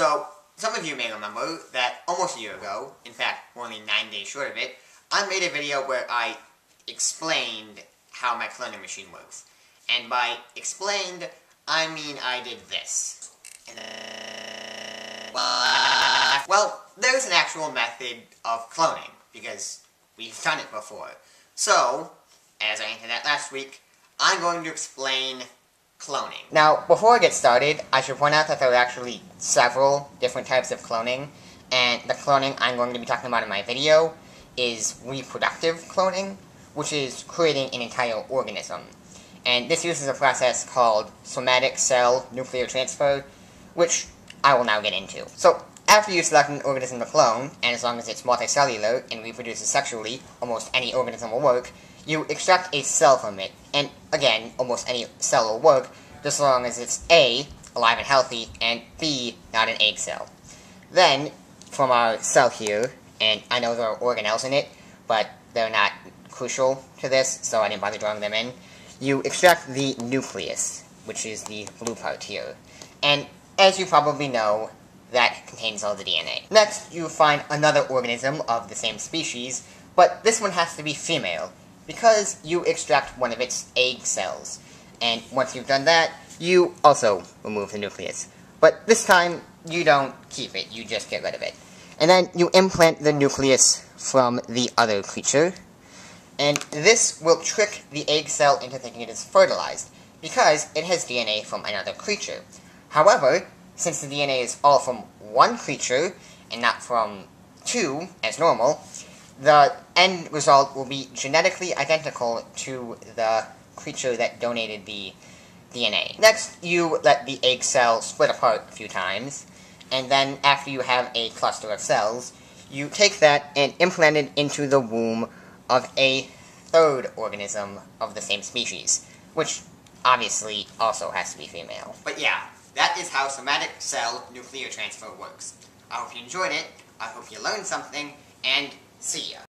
So, some of you may remember that almost a year ago, in fact, we're only 9 days short of it, I made a video where I explained how my cloning machine works. And by explained, I mean I did this. Well, there's an actual method of cloning, because we've done it before. So, as I hinted at last week, I'm going to explain cloning. Now, before I get started, I should point out that there are actually several different types of cloning, and the cloning I'm going to be talking about in my video is reproductive cloning, which is creating an entire organism. And this uses a process called somatic cell nuclear transfer, which I will now get into. So, after you select an organism to clone, and as long as it's multicellular and reproduces sexually, almost any organism will work, you extract a cell from it, and again, almost any cell will work, just as long as it's A, alive and healthy, and B, not an egg cell. Then, from our cell here, and I know there are organelles in it, but they're not crucial to this, so I didn't bother drawing them in, you extract the nucleus, which is the blue part here. And as you probably know, that contains all the DNA. Next, you find another organism of the same species, but this one has to be female, because you extract one of its egg cells. And once you've done that, you also remove the nucleus. But this time, you don't keep it, you just get rid of it. And then you implant the nucleus from the other creature, and this will trick the egg cell into thinking it is fertilized, because it has DNA from another creature. However, since the DNA is all from one creature, and not from two, as normal, the end result will be genetically identical to the creature that donated the DNA. Next, you let the egg cell split apart a few times, and then after you have a cluster of cells, you take that and implant it into the womb of a third organism of the same species, which obviously also has to be female. But yeah, that is how somatic cell nuclear transfer works. I hope you enjoyed it, I hope you learned something, and see ya.